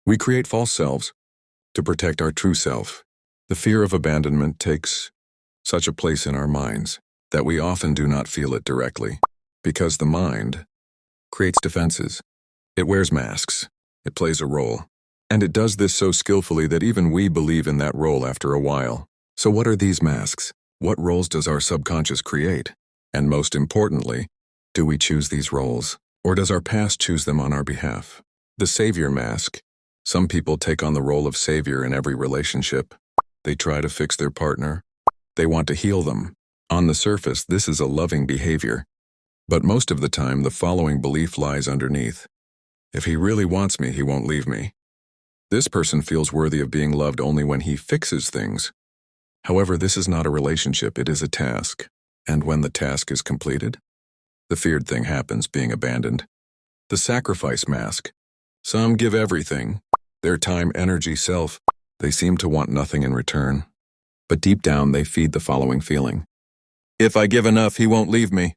We create false selves to protect our true self. The fear of abandonment takes such a place in our minds that we often do not feel it directly, because the mind creates defenses. It wears masks. It plays a role. And it does this so skillfully that even we believe in that role after a while. So what are these masks? What roles does our subconscious create? And most importantly, do we choose these roles? Or does our past choose them on our behalf? The savior mask. Some people take on the role of savior in every relationship. They try to fix their partner. They want to heal them. On the surface, this is a loving behavior. But most of the time, the following belief lies underneath. If he really wants me, he won't leave me. This person feels worthy of being loved only when he fixes things. However, this is not a relationship, it is a task. And when the task is completed, the feared thing happens, being abandoned. The sacrifice mask. Some give everything, their time, energy, self. They seem to want nothing in return. But deep down, they feed the following feeling. If I give enough, he won't leave me.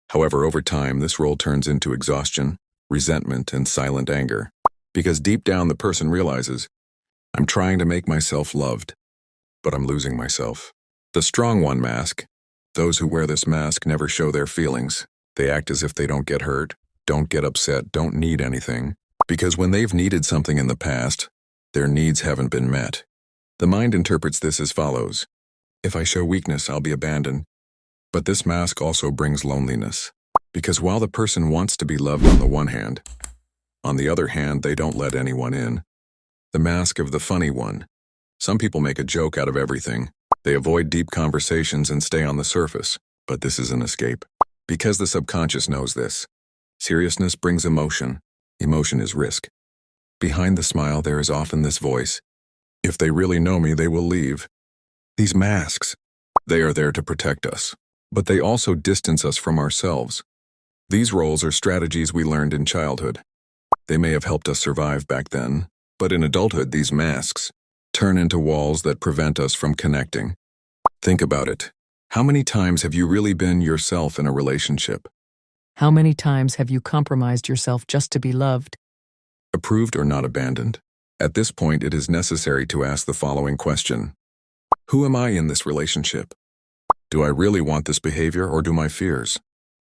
However, over time, this role turns into exhaustion, resentment, and silent anger. Because deep down, the person realizes, I'm trying to make myself loved, but I'm losing myself. The strong one mask. Those who wear this mask never show their feelings. They act as if they don't get hurt, don't get upset, don't need anything. Because when they've needed something in the past, their needs haven't been met. The mind interprets this as follows. If I show weakness, I'll be abandoned. But this mask also brings loneliness. Because while the person wants to be loved on the one hand, on the other hand, they don't let anyone in. The mask of the funny one. Some people make a joke out of everything. They avoid deep conversations and stay on the surface. But this is an escape. Because the subconscious knows this. Seriousness brings emotion. Emotion is risk. Behind the smile, there is often this voice. If they really know me, they will leave. These masks, they are there to protect us. But they also distance us from ourselves. These roles are strategies we learned in childhood. They may have helped us survive back then, but in adulthood, these masks turn into walls that prevent us from connecting. Think about it. How many times have you really been yourself in a relationship? How many times have you compromised yourself just to be loved? Approved or not abandoned? At this point, it is necessary to ask the following question. Who am I in this relationship? Do I really want this behavior, or do my fears?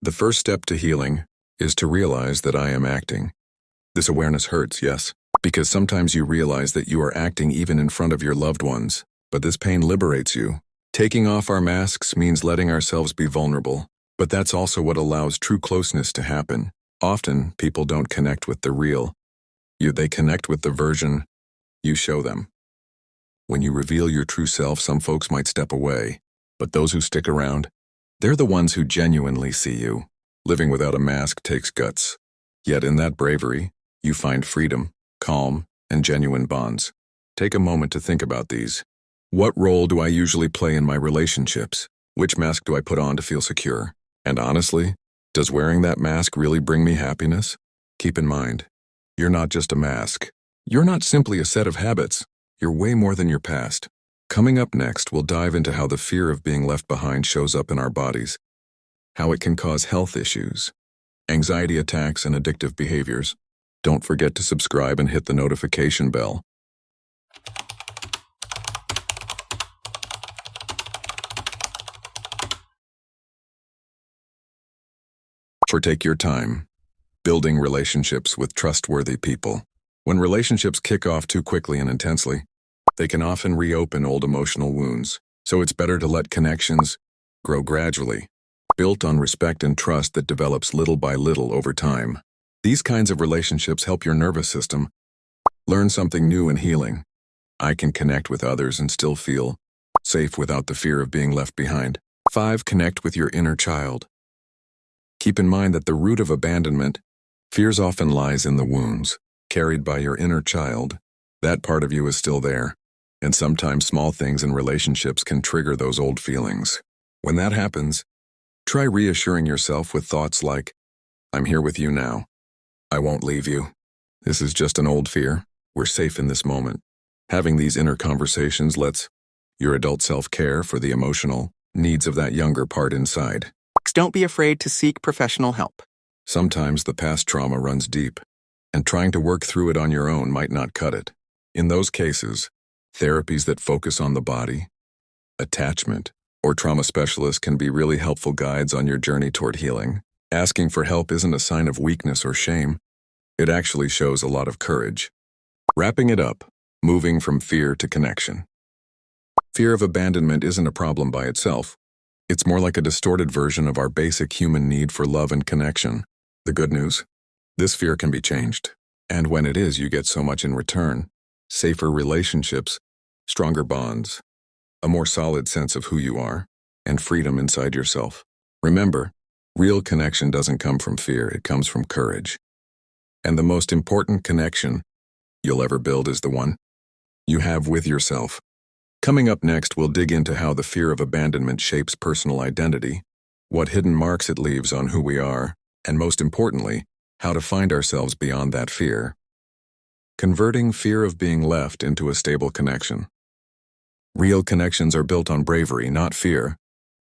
The first step to healing is to realize that I am acting. This awareness hurts, yes, because sometimes you realize that you are acting even in front of your loved ones, but this pain liberates you. Taking off our masks means letting ourselves be vulnerable, but that's also what allows true closeness to happen. Often, people don't connect with the real. They connect with the version you show them. When you reveal your true self, some folks might step away, but those who stick around, they're the ones who genuinely see you. Living without a mask takes guts. Yet in that bravery, you find freedom, calm, and genuine bonds. Take a moment to think about these. What role do I usually play in my relationships? Which mask do I put on to feel secure? And honestly, does wearing that mask really bring me happiness? Keep in mind, you're not just a mask. You're not simply a set of habits. You're way more than your past. Coming up next, we'll dive into how the fear of being left behind shows up in our bodies, how it can cause health issues, anxiety attacks, and addictive behaviors. Don't forget to subscribe and hit the notification bell. Take your time. Building relationships with trustworthy people. When relationships kick off too quickly and intensely, they can often reopen old emotional wounds. So it's better to let connections grow gradually, built on respect and trust that develops little by little over time. These kinds of relationships help your nervous system learn something new and healing. I can connect with others and still feel safe without the fear of being left behind. 5. Connect with your inner child. Keep in mind that the root of abandonment, fears often lies in the wounds carried by your inner child. That part of you is still there, and sometimes small things in relationships can trigger those old feelings. When that happens, try reassuring yourself with thoughts like, I'm here with you now. I won't leave you. This is just an old fear. We're safe in this moment. Having these inner conversations lets your adult self care for the emotional needs of that younger part inside. Don't be afraid to seek professional help. Sometimes the past trauma runs deep. and trying to work through it on your own might not cut it. In those cases, therapies that focus on the body, attachment, or trauma specialists can be really helpful guides on your journey toward healing. Asking for help isn't a sign of weakness or shame. It actually shows a lot of courage. Wrapping it up, moving from fear to connection. Fear of abandonment isn't a problem by itself. It's more like a distorted version of our basic human need for love and connection. The good news? This fear can be changed. And when it is, you get so much in return. Safer relationships, stronger bonds, a more solid sense of who you are, and freedom inside yourself. Remember, real connection doesn't come from fear, it comes from courage. And the most important connection you'll ever build is the one you have with yourself. Coming up next, we'll dig into how the fear of abandonment shapes personal identity, what hidden marks it leaves on who we are, and most importantly, how to find ourselves beyond that fear. Converting fear of being left into a stable connection. Real connections are built on bravery, not fear.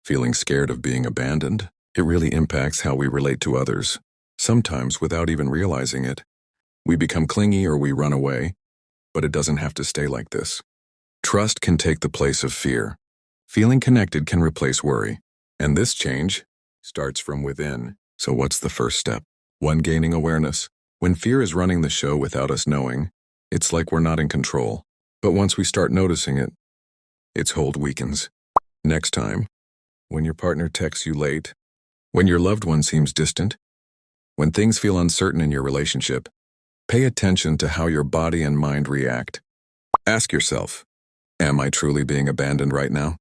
Feeling scared of being abandoned, it really impacts how we relate to others. Sometimes, without even realizing it, we become clingy or we run away, but it doesn't have to stay like this. Trust can take the place of fear. Feeling connected can replace worry. And this change starts from within. So what's the first step? 1. Gaining awareness. When fear is running the show without us knowing, it's like we're not in control. But once we start noticing it, its hold weakens. Next time, when your partner texts you late, when your loved one seems distant, when things feel uncertain in your relationship, pay attention to how your body and mind react. Ask yourself, am I truly being abandoned right now?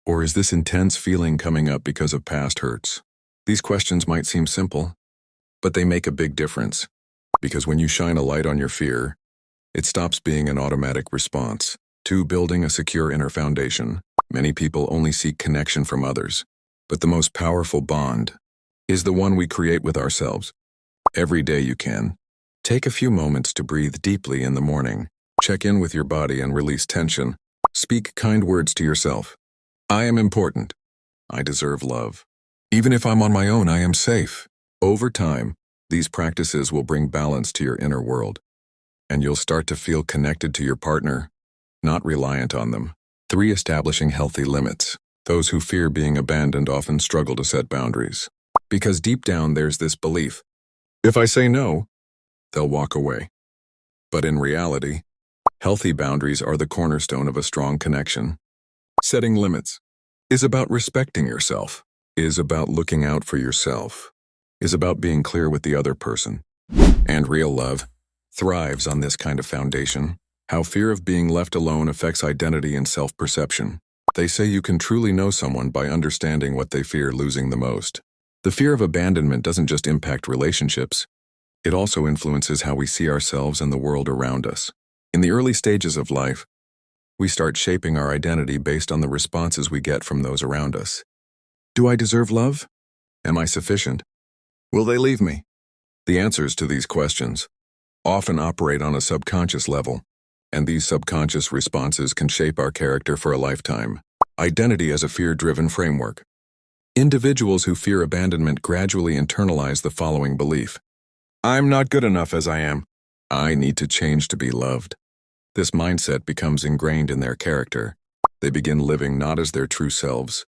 Or is this intense feeling coming up because of past hurts? These questions might seem simple, but they make a big difference. Because when you shine a light on your fear, it stops being an automatic response to building a secure inner foundation. Many people only seek connection from others, but the most powerful bond is the one we create with ourselves. Every day you can. Take a few moments to breathe deeply in the morning. Check in with your body and release tension. Speak kind words to yourself. I am important. I deserve love. Even if I'm on my own, I am safe. Over time, these practices will bring balance to your inner world, and you'll start to feel connected to your partner, not reliant on them. 3. Establishing healthy limits. Those who fear being abandoned often struggle to set boundaries, because deep down there's this belief, if I say no, they'll walk away. But in reality, healthy boundaries are the cornerstone of a strong connection. Setting limits is about respecting yourself, is about looking out for yourself, is about being clear with the other person. And real love thrives on this kind of foundation. How fear of being left alone affects identity and self-perception. They say you can truly know someone by understanding what they fear losing the most. The fear of abandonment doesn't just impact relationships, it also influences how we see ourselves and the world around us. In the early stages of life, we start shaping our identity based on the responses we get from those around us. Do I deserve love? Am I sufficient? Will they leave me? The answers to these questions often operate on a subconscious level, and these subconscious responses can shape our character for a lifetime. Identity as a fear-driven framework. Individuals who fear abandonment gradually internalize the following belief. I'm not good enough as I am. I need to change to be loved. This mindset becomes ingrained in their character. They begin living not as their true selves,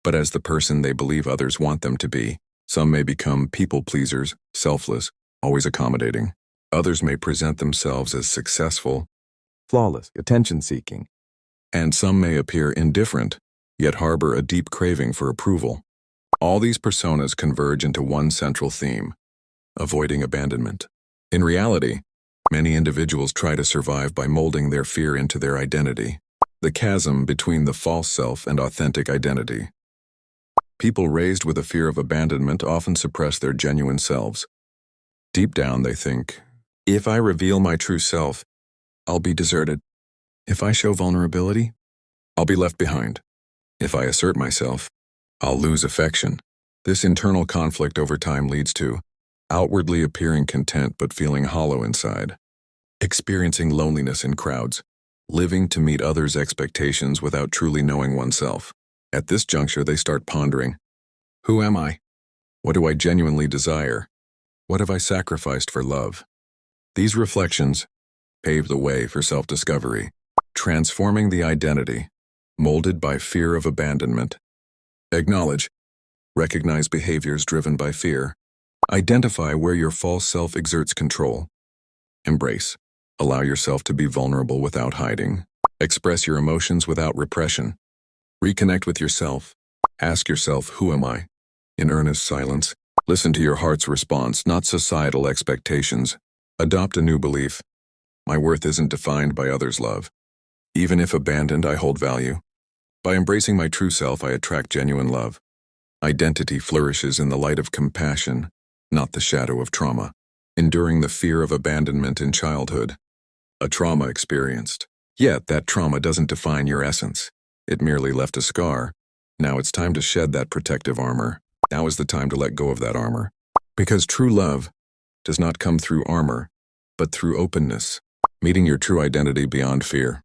but as the person they believe others want them to be. Some may become people-pleasers, selfless, always accommodating. Others may present themselves as successful, flawless, attention-seeking. And some may appear indifferent, yet harbor a deep craving for approval. All these personas converge into one central theme: avoiding abandonment. In reality, many individuals try to survive by molding their fear into their identity. The chasm between the false self and authentic identity. People raised with a fear of abandonment often suppress their genuine selves. Deep down they think, if I reveal my true self, I'll be deserted. If I show vulnerability, I'll be left behind. If I assert myself, I'll lose affection. This internal conflict over time leads to outwardly appearing content but feeling hollow inside, experiencing loneliness in crowds, living to meet others' expectations without truly knowing oneself. At this juncture, they start pondering, who am I? What do I genuinely desire? What have I sacrificed for love? These reflections pave the way for self-discovery, transforming the identity molded by fear of abandonment. Acknowledge, recognize behaviors driven by fear. Identify where your false self exerts control. Embrace, allow yourself to be vulnerable without hiding. Express your emotions without repression. Reconnect with yourself. Ask yourself, who am I? In earnest silence, listen to your heart's response, not societal expectations. Adopt a new belief. My worth isn't defined by others' love. Even if abandoned, I hold value. By embracing my true self, I attract genuine love. Identity flourishes in the light of compassion, not the shadow of trauma. Enduring the fear of abandonment in childhood. A trauma experienced. Yet that trauma doesn't define your essence. It merely left a scar. Now it's time to shed that protective armor. Now is the time to let go of that armor. Because true love does not come through armor, but through openness, meeting your true identity beyond fear.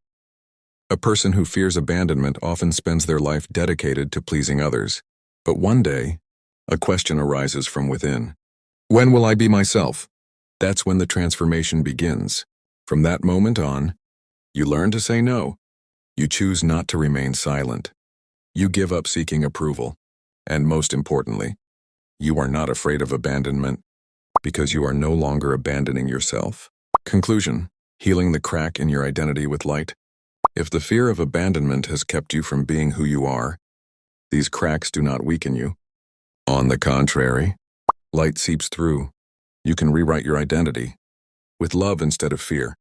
A person who fears abandonment often spends their life dedicated to pleasing others. But one day, a question arises from within. When will I be myself? That's when the transformation begins. From that moment on, you learn to say no. You choose not to remain silent. You give up seeking approval. And most importantly, you are not afraid of abandonment because you are no longer abandoning yourself. Conclusion: healing the crack in your identity with light. If the fear of abandonment has kept you from being who you are, these cracks do not weaken you. On the contrary, light seeps through. You can rewrite your identity with love instead of fear,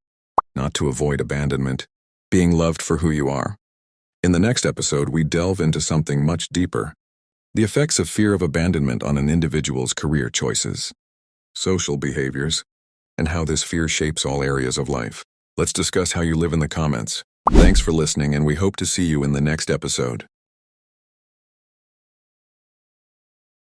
not to avoid abandonment, being loved for who you are. In the next episode, we delve into something much deeper: the effects of fear of abandonment on an individual's career choices, social behaviors, and how this fear shapes all areas of life. Let's discuss how you live in the comments. Thanks for listening, and we hope to see you in the next episode.